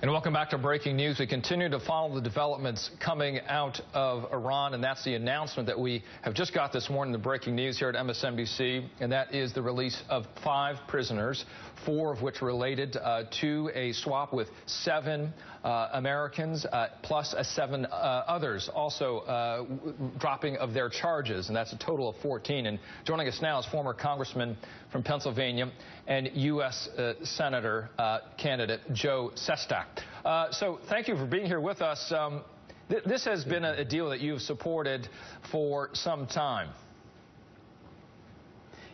And welcome back to Breaking News. We continue to follow the developments coming out of Iran, and that's the announcement that we have just got this morning, the breaking news here at MSNBC, and that is the release of 5 prisoners, 4 of which related to a swap with 7 Americans, plus 7 others also dropping of their charges, and that's a total of 14. And joining us now is former Congressman from Pennsylvania and U.S. Senator candidate Joe Sestak. So thank you for being here with us. This has been a deal that you've supported for some time.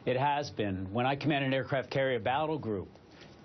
It has been. When I commanded an aircraft carrier battle group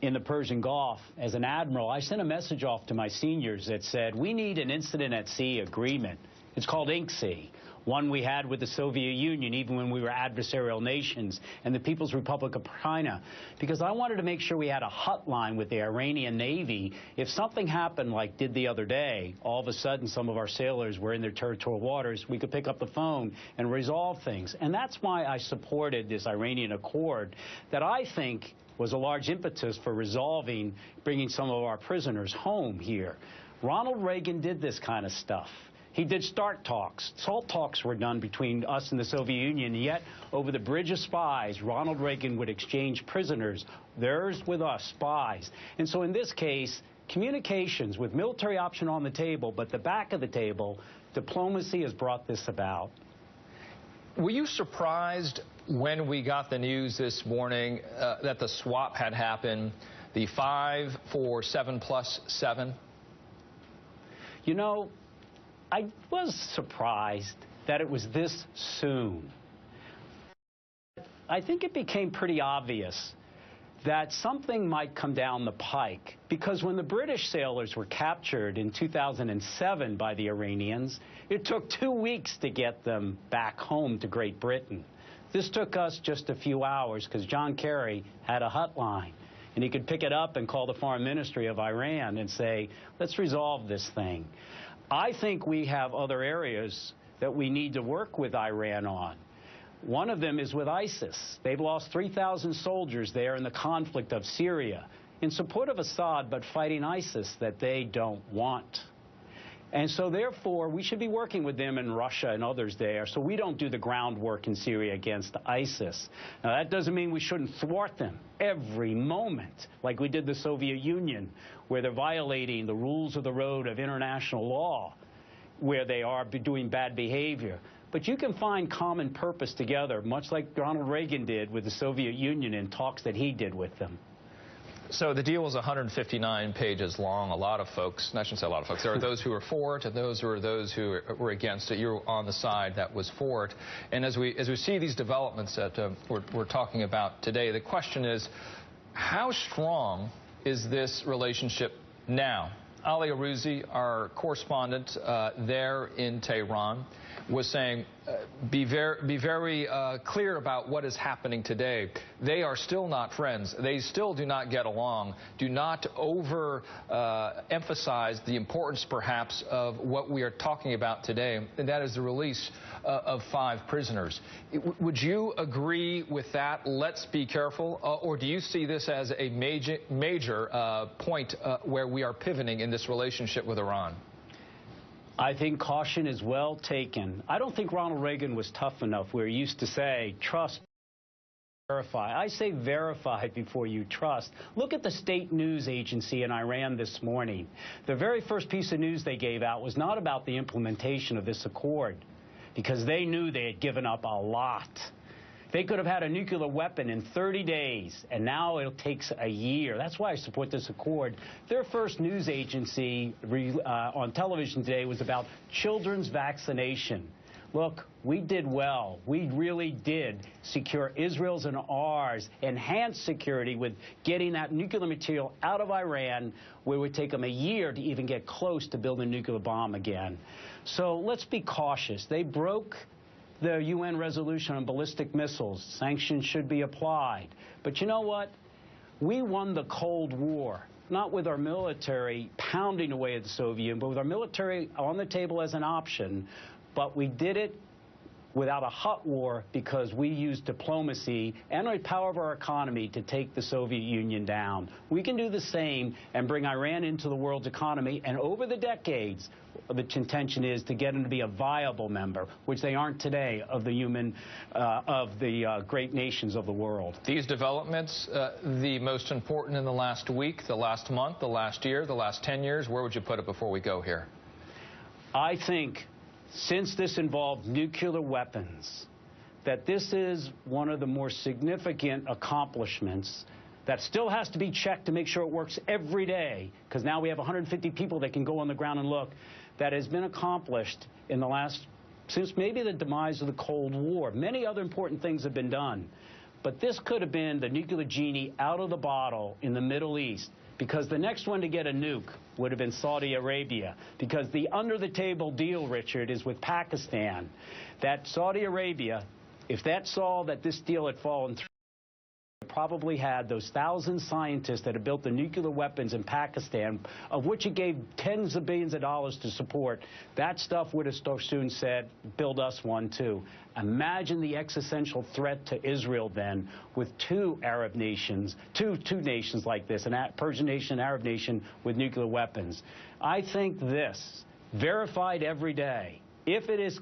in the Persian Gulf as an admiral, I sent a message off to my seniors that said, we need an incident at sea agreement. It's called INCSEA, one we had with the Soviet Union even when we were adversarial nations, and the People's Republic of China, because I wanted to make sure we had a hotline with the Iranian Navy. If something happened like did the other day, all of a sudden some of our sailors were in their territorial waters, we could pick up the phone and resolve things. And that's why I supported this Iranian accord that I think was a large impetus for resolving, bringing some of our prisoners home here. Ronald Reagan did this kind of stuff. He did START talks. SALT talks were done between us and the Soviet Union, yet over the bridge of spies, Ronald Reagan would exchange prisoners, theirs with us, spies. And so in this case, communications with military option on the table, but the back of the table, diplomacy has brought this about. Were you surprised when we got the news this morning that the swap had happened, the 5 for 7 plus 7? You know, I was surprised that it was this soon. I think it became pretty obvious that something might come down the pike, because when the British sailors were captured in 2007 by the Iranians, it took 2 weeks to get them back home to Great Britain. This took us just a few hours because John Kerry had a hotline, and he could pick it up and call the Foreign Ministry of Iran and say, let's resolve this thing. I think we have other areas that we need to work with Iran on. One of them is with ISIS. They've lost 3,000 soldiers there in the conflict of Syria in support of Assad, but fighting ISIS that they don't want. And so therefore, we should be working with them in Russia and others there so we don't do the groundwork in Syria against ISIS. Now, that doesn't mean we shouldn't thwart them every moment, like we did the Soviet Union, where they're violating the rules of the road of international law, where they are doing bad behavior. But you can find common purpose together, much like Ronald Reagan did with the Soviet Union in talks that he did with them. So the deal was 159 pages long. A lot of folks, and I shouldn't say a lot of folks, there are those who are for it and those who were against it. You're on the side that was for it. And as we see these developments that we're talking about today, the question is, how strong is this relationship now? Ali Arouzi, our correspondent there in Tehran, was saying, be very clear about what is happening today. They are still not friends. They still do not get along. Do not emphasize the importance, perhaps, of what we are talking about today, and that is the release of 5 prisoners. Would you agree with that? Let's be careful. Or do you see this as a major point where we are pivoting in this relationship with Iran? I think caution is well taken. I don't think Ronald Reagan was tough enough where he used to say, trust, verify. I say verify before you trust. Look at the state news agency in Iran this morning. The very first piece of news they gave out was not about the implementation of this accord, because they knew they had given up a lot. They could have had a nuclear weapon in 30 days, and now it takes a year. That's why I support this accord. Their first news agency on television today was about children's vaccination. Look, we did well. We really did secure Israel's and ours, enhance security with getting that nuclear material out of Iran, where it would take them a year to even get close to building a nuclear bomb again. So let's be cautious. They broke the UN resolution on ballistic missiles. Sanctions should be applied. But you know what? We won the Cold War, not with our military pounding away at the Soviet Union, but with our military on the table as an option. But we did it without a hot war because we used diplomacy and the power of our economy to take the Soviet Union down. We can do the same and bring Iran into the world's economy, and over the decades, the intention is to get them to be a viable member, which they aren't today, of the great nations of the world. These developments, the most important in the last week, the last month, the last year, the last 10 years, where would you put it before we go here? I think, since this involved nuclear weapons, that this is one of the more significant accomplishments that still has to be checked to make sure it works every day, because now we have 150 people that can go on the ground and look, that has been accomplished in the last, since maybe the demise of the Cold War. Many other important things have been done, but this could have been the nuclear genie out of the bottle in the Middle East, because the next one to get a nuke would have been Saudi Arabia, because the under-the-table deal, Richard, is with Pakistan. That Saudi Arabia, if that saw that this deal had fallen through, probably had those 1,000 scientists that had built the nuclear weapons in Pakistan, of which it gave tens of billions of dollars to support. That stuff would have soon said, build us one too. Imagine the existential threat to Israel then, with two Arab nations, two nations like this, a Persian nation, an Arab nation with nuclear weapons. I think this, verified every day, if it is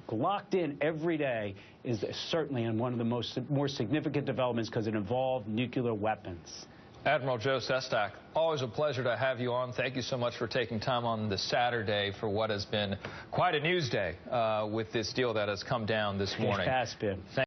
locked in every day, is certainly one of the more significant developments because it involved nuclear weapons. Admiral Joe Sestak, always a pleasure to have you on. Thank you so much for taking time on this Saturday for what has been quite a news day with this deal that has come down this morning. It has been.